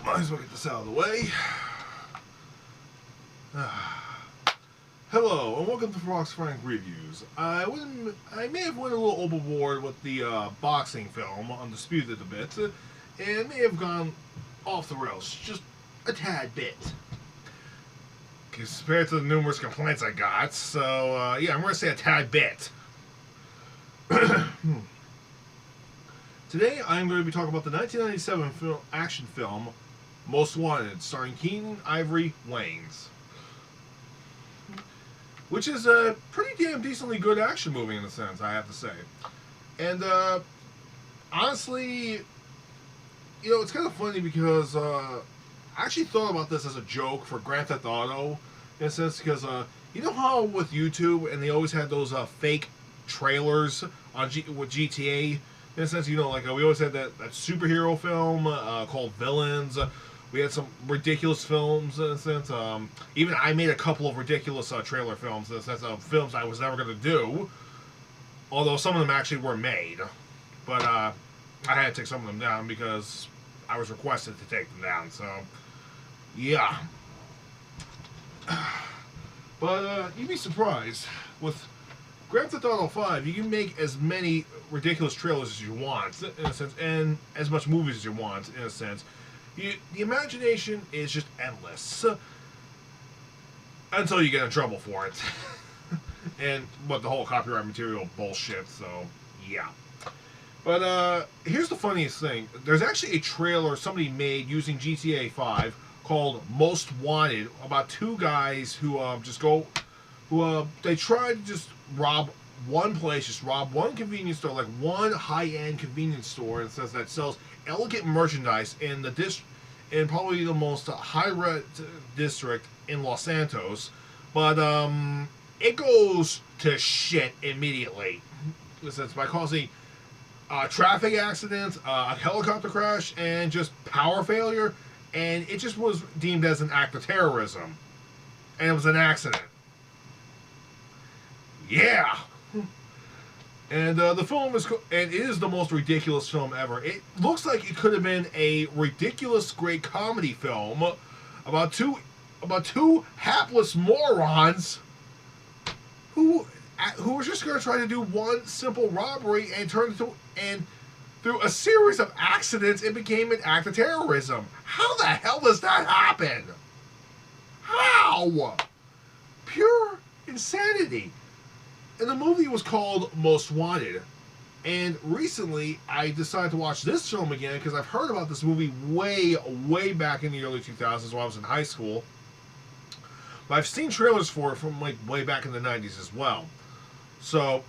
Might as well get this out of the way. Hello, and welcome to Fearox Frank Reviews. I may have went a little overboard with the boxing film, Undisputed a bit, and may have gone off the rails just a tad bit. Compared to the numerous complaints I got, so yeah, I'm going to say a tad bit. Today I'm going to be talking about the 1997 action film Most Wanted, starring Keenan Ivory Wayans, which is a pretty damn decently good action movie in a sense, I have to say. And honestly, you know, it's kind of funny because I actually thought about this as a joke for Grand Theft Auto in a sense, because you know how with YouTube and they always had those fake trailers on with GTA. In a sense, you know, like we always had that superhero film called Villains. We had some ridiculous films in a sense. Even I made a couple of ridiculous trailer films in the sense of films I was never going to do. Although some of them actually were made. But I had to take some of them down because I was requested to take them down. So, yeah. But you'd be surprised. With Grand Theft Auto 5, you can make as many ridiculous trailers as you want, in a sense, and as much movies as you want, in a sense. The imagination is just endless. Until you get in trouble for it. And what the whole copyright material bullshit, so yeah. But here's the funniest thing. There's actually a trailer somebody made using GTA 5 called Most Wanted, about two guys who they try to just rob one place, just rob one convenience store, like one high-end convenience store, and says that sells elegant merchandise in in probably the most high-rent district in Los Santos. But it goes to shit immediately. It's by causing traffic accidents, a helicopter crash, and just power failure. And it just was deemed as an act of terrorism. And it was an accident. Yeah. And the film is, and it is the most ridiculous film ever. It looks like it could have been a ridiculous, great comedy film about two hapless morons who were just going to try to do one simple robbery and turn into, and through a series of accidents, it became an act of terrorism. How the hell does that happen? How? Pure insanity. And the movie was called Most Wanted. And recently, I decided to watch this film again because I've heard about this movie way back in the early 2000s when I was in high school. But I've seen trailers for it from like way back in the 90s as well. So,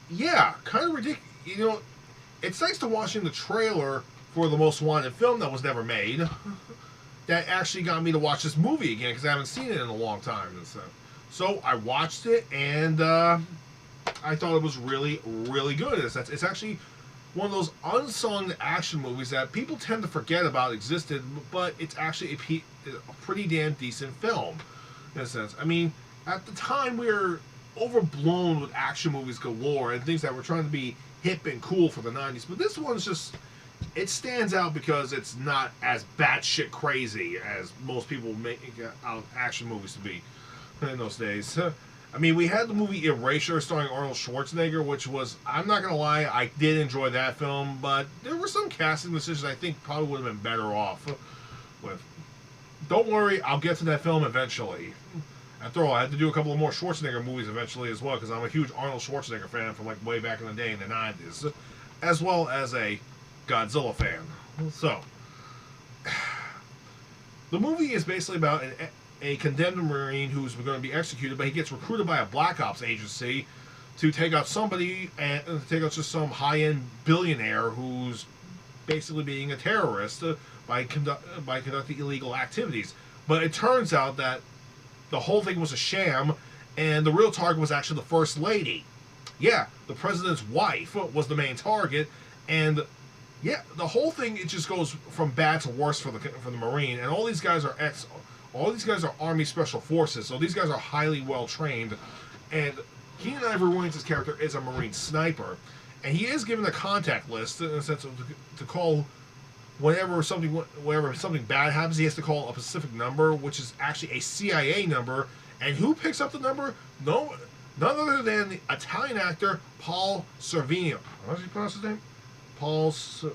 yeah, kind of ridiculous. You know, it's thanks to watching the trailer for the Most Wanted film that was never made that actually got me to watch this movie again because I haven't seen it in a long time. So I watched it, and I thought it was really, really good. It's actually one of those unsung action movies that people tend to forget about existed, but it's actually a pretty damn decent film, in a sense. I mean, at the time, we were overblown with action movies galore and things that were trying to be hip and cool for the 90s, but this one's just, it stands out because it's not as batshit crazy as most people make out action movies to be in those days. I mean, we had the movie Erasure starring Arnold Schwarzenegger, which was, I'm not going to lie, I did enjoy that film, but there were some casting decisions I think probably would have been better off with. Don't worry, I'll get to that film eventually. After all, I had to do a couple of more Schwarzenegger movies eventually as well, because I'm a huge Arnold Schwarzenegger fan from like way back in the day in the 90s, as well as a Godzilla fan. So, the movie is basically about a condemned Marine who's going to be executed, but he gets recruited by a Black Ops agency to take out somebody, and to take out just some high-end billionaire who's basically being a terrorist by conducting illegal activities. But it turns out that the whole thing was a sham, and the real target was actually the First Lady. Yeah, the president's wife was the main target, and yeah, the whole thing, it just goes from bad to worse for the Marine, and all these guys are Army Special Forces, so these guys are highly well trained, and Keenan Ivory Wayans' character is a Marine sniper, and he is given a contact list in a sense of to call whenever something bad happens, he has to call a specific number, which is actually a CIA number. And who picks up the number? No, none other than the Italian actor Paul Sorvino. How does he pronounce his name? Paul Savino.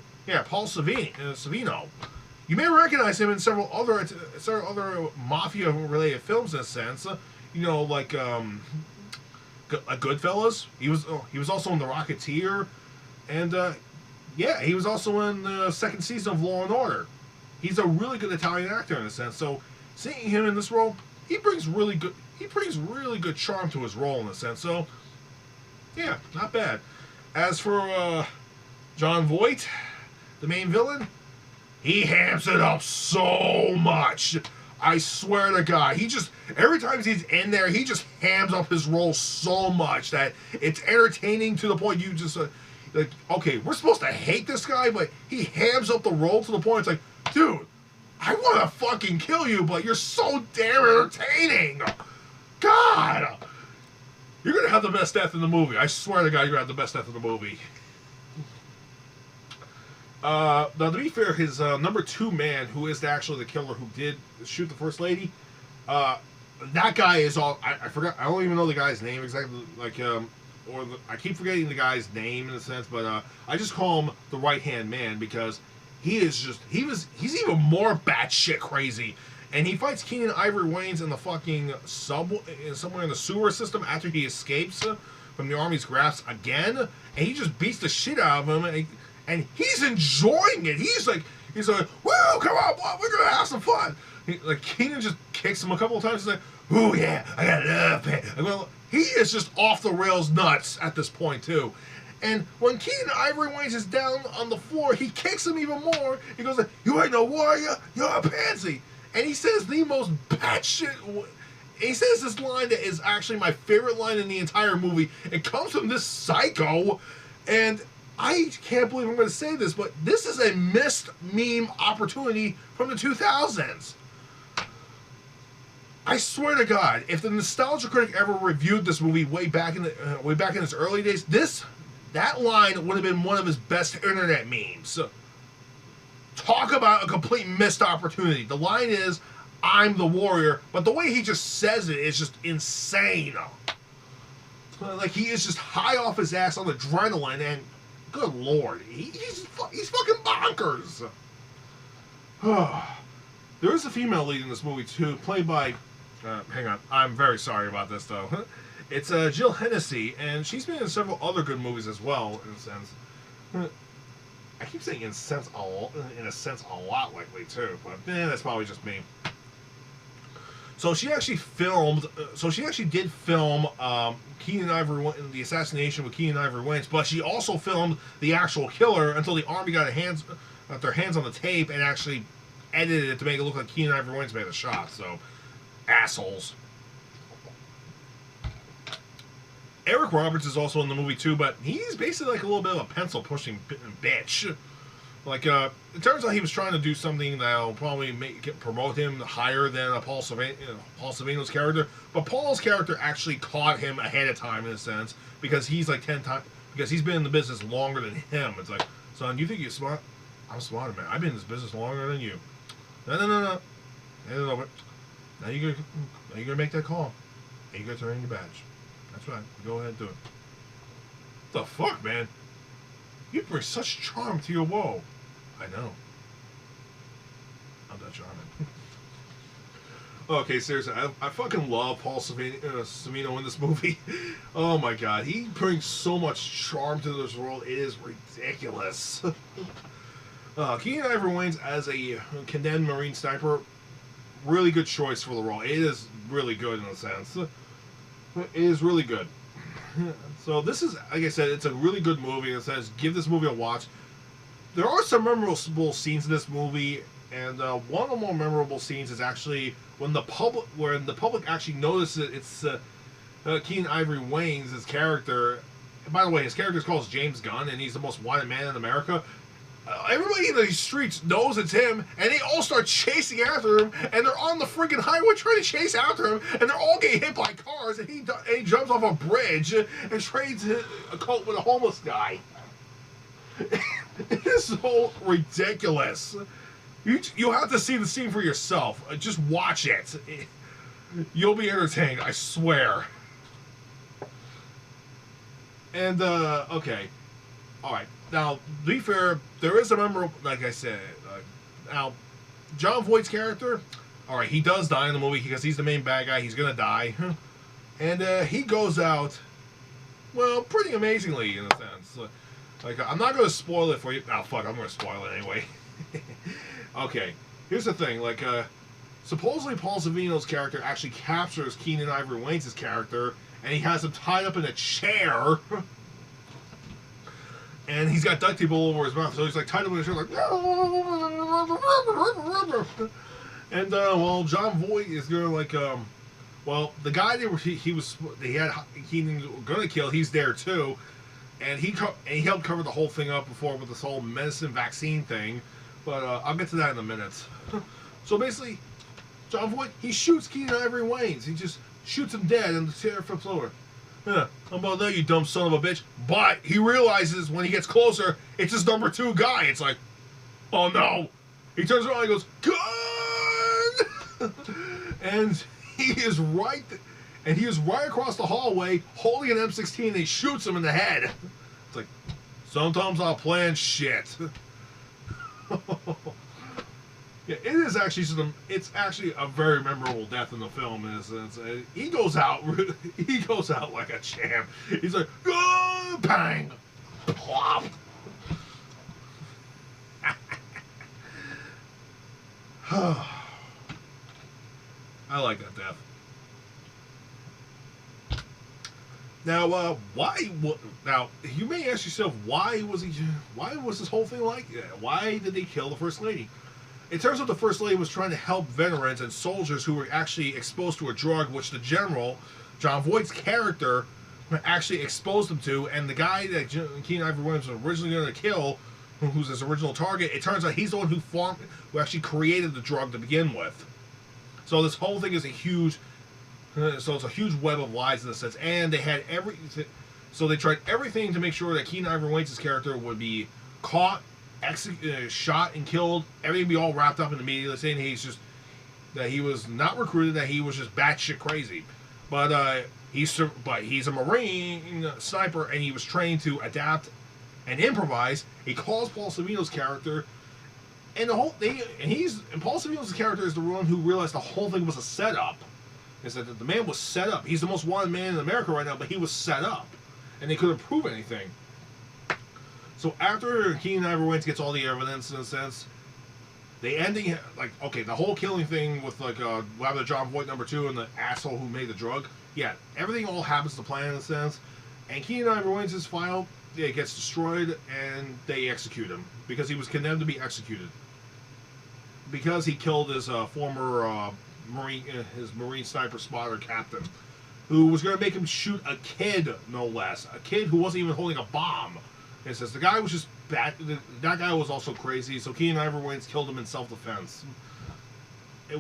You may recognize him in several other mafia-related films in a sense. You know, like Goodfellas. He was also in The Rocketeer, and yeah, he was also in the second season of Law and Order. He's a really good Italian actor in a sense. So seeing him in this role, he brings really good charm to his role in a sense. So yeah, not bad. As for John Voight, the main villain, he hams it up so much. I swear to God, every time he's in there, he just hams up his role so much that it's entertaining to the point you just like, okay, we're supposed to hate this guy, but he hams up the role to the point it's like, dude, I want to fucking kill you, but you're so damn entertaining. God, you're gonna have the best death in the movie. I swear to God, you're gonna have the best death in the movie. Now, to be fair, his number 2 man, who is actually the killer who did shoot the first lady, that guy is all... I forgot. I don't even know the guy's name exactly. Like, I keep forgetting the guy's name in a sense, but I just call him the right-hand man because he's even more batshit crazy. And he fights Keenan Ivory Wayans in the fucking somewhere in the sewer system after he escapes from the army's grasp again, and he just beats the shit out of him, and he's enjoying it. He's like, well, come on, boy, we're gonna have some fun. Keenan just kicks him a couple of times. He's like, oh yeah, I got love pain. He is just off the rails nuts at this point too. And when Keenan Ivory Wayans is down on the floor, he kicks him even more. He goes, you ain't no warrior, you're a pansy. And he says the most batshit. He says this line that is actually my favorite line in the entire movie. It comes from this psycho, and I can't believe I'm going to say this, but this is a missed meme opportunity from the 2000s. I swear to God, if the Nostalgia Critic ever reviewed this movie way back in its early days, that line would have been one of his best internet memes. Talk about a complete missed opportunity. The line is, "I'm the warrior," but the way he just says it is just insane. Like he is just high off his ass on adrenaline and. Good Lord, he's fucking bonkers. There is a female lead in this movie too, played by. Hang on, I'm very sorry about this though. It's Jill Hennessy, and she's been in several other good movies as well. In a sense, I keep saying in a sense a lot lately too, but that's probably just me. So she actually did film Keenan Ivory, the assassination with Keenan Ivory Wayans, but she also filmed the actual killer until the army got their hands on the tape and actually edited it to make it look like Keenan Ivory Wayans made the shot. So, assholes. Eric Roberts is also in the movie too, but he's basically like a little bit of a pencil pushing bitch. Like, it turns out he was trying to do something that'll probably promote him higher than Paul Savino's character. But Paul's character actually caught him ahead of time in a sense because he's like 10 times because he's been in the business longer than him. It's like, son, you think you're smart? I'm smarter, man. I've been in this business longer than you. No. Hand it over. Now you're gonna make that call. And you're gonna turn in your badge. That's right. Go ahead and do it. What the fuck, man? You bring such charm to your woe. I know. I'm that charming. Okay, seriously, I fucking love Paul Savino in this movie. Oh my God, he brings so much charm to this role. It is ridiculous. Keenan Ivory Wayans as a condemned Marine sniper, really good choice for the role. It is really good in a sense. It is really good. So this is, like I said, it's a really good movie. It says give this movie a watch. There are some memorable scenes in this movie, and one of the more memorable scenes is actually when the public actually notices it's Keenan Ivory Wayans' character. And by the way, his character is called James Gunn, and he's the most wanted man in America. Everybody in these streets knows it's him, and they all start chasing after him, and they're on the freaking highway trying to chase after him, and they're all getting hit by cars, and he jumps off a bridge and trades a coat with a homeless guy. It is so ridiculous. You have to see the scene for yourself. Just watch it. You'll be entertained, I swear. And, okay. Alright. Now, to be fair, there is a member, like I said, now, Jon Voight's character, alright, he does die in the movie because he's the main bad guy. He's gonna die. And, he goes out, well, pretty amazingly, in a sense. Like, I'm not gonna spoil it for you. Oh, fuck, I'm gonna spoil it anyway. Okay, here's the thing, like, supposedly Paul Savino's character actually captures Keenan Ivory Wayans' character, and he has him tied up in a chair, and he's got duct tape all over his mouth, so he's like tied up in a chair, like, and, well, Jon Voight is gonna, like, well, the guy that he had Keenan gonna kill, he's there too, and he helped cover the whole thing up before with this whole medicine vaccine thing. But I'll get to that in a minute. So basically, Jon Voight, he shoots Keenan Ivory Wayans. He just shoots him dead and the chair flips over. How about that, you dumb son of a bitch? But he realizes when he gets closer, it's his number 2 guy. It's like, oh no. He turns around and he goes, gun! And he is right across the hallway holding an M16 and he shoots him in the head. It's like, sometimes I'll plan shit. Yeah, it's actually a very memorable death in the film. He goes out like a champ. He's like, oh, bang, plop. I like that death. Now, now you may ask yourself, why was this whole thing like that? Why did they kill the First Lady? It turns out the First Lady was trying to help veterans and soldiers who were actually exposed to a drug, which the general, Jon Voight's character, actually exposed them to, and the guy that Keenan Ivory Wayans was originally going to kill, who's his original target, it turns out he's the one who actually created the drug to begin with. So this whole thing is a huge web of lies in a sense, and they had so they tried everything to make sure that Keenan Ivory Wayans' character would be caught, shot, and killed. Everything would be all wrapped up in the media, saying that he was not recruited, that he was just batshit crazy. But he's a Marine sniper, and he was trained to adapt and improvise. He calls Paul Savino's character, and Paul Savino's character is the one who realized the whole thing was a setup. Is that the man was set up. He's the most wanted man in America right now, but he was set up. And they couldn't prove anything. So after Keenan Ivory Wayans gets all the evidence, in a sense, the ending, like, okay, the whole killing thing with, like, whether Jon Voight number 2 and the asshole who made the drug, yeah, everything all happens to plan, in a sense. And Keenan Ivory Wayans' file, it gets destroyed, and they execute him. Because he was condemned to be executed. Because he killed his former... Marine sniper spotter captain, who was going to make him shoot a kid, no less. A kid who wasn't even holding a bomb. It says the guy was just bad. That guy was also crazy, so Keenan Ivory Wayans killed him in self-defense.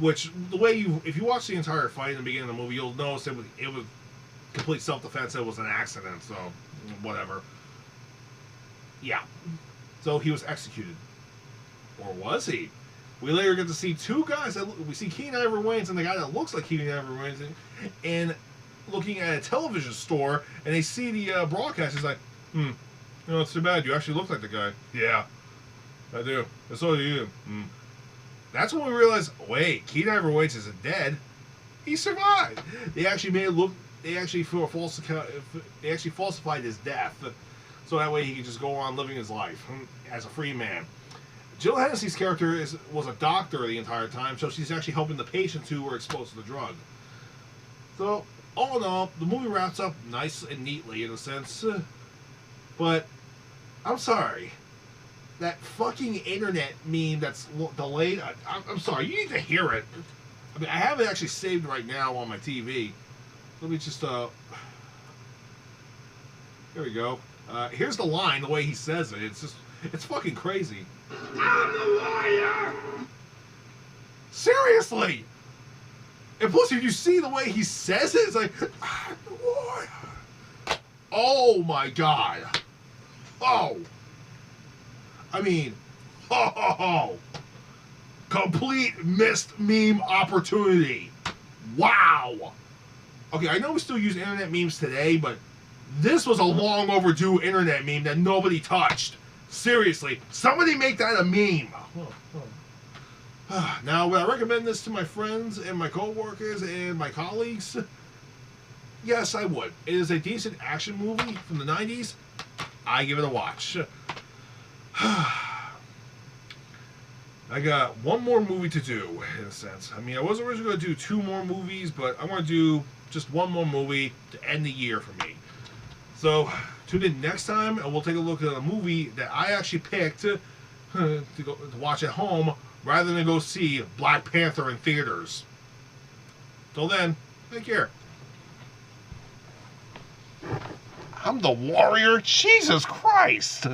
Which, if you watch the entire fight in the beginning of the movie, you'll notice it was complete self-defense. It was an accident, so whatever. Yeah. So he was executed. Or was he? We later get to see 2 guys. We see Keenan Ivory Wayans and the guy that looks like Keenan Ivory Wayans, and looking at a television store, and they see the broadcast. He's like, it's too bad. You actually look like the guy. Yeah, I do. And so do you. That's when we realize, wait, Keenan Ivory Wayans isn't dead. He survived. They actually falsified his death, so that way he could just go on living his life as a free man. Jill Hennessy's character was a doctor the entire time, so she's actually helping the patients who were exposed to the drug. So, all in all, the movie wraps up nice and neatly, in a sense. But, I'm sorry. That fucking internet meme that's delayed, I'm sorry, you need to hear it. I mean, I have it actually saved right now on my TV. Let me just, here we go. Here's the line, the way he says it. It's fucking crazy. I'm the warrior! Seriously! And plus, if you see the way he says it, it's like, I'm the warrior! Oh my god! Oh! I mean, ho ho ho. Complete missed meme opportunity. Wow. Okay, I know we still use internet memes today, but this was a long overdue internet meme that nobody touched. Seriously, somebody make that a meme. Now, would I recommend this to my friends and my co-workers and my colleagues? Yes, I would. It is a decent action movie from the 90s. I give it a watch. I got one more movie to do, in a sense. I mean, I was originally going to do 2 more movies, but I want to do just one more movie to end the year for me. So, tune in next time, and we'll take a look at a movie that I actually picked to watch at home, rather than go see Black Panther in theaters. Till then, take care. I'm the warrior? Jesus Christ!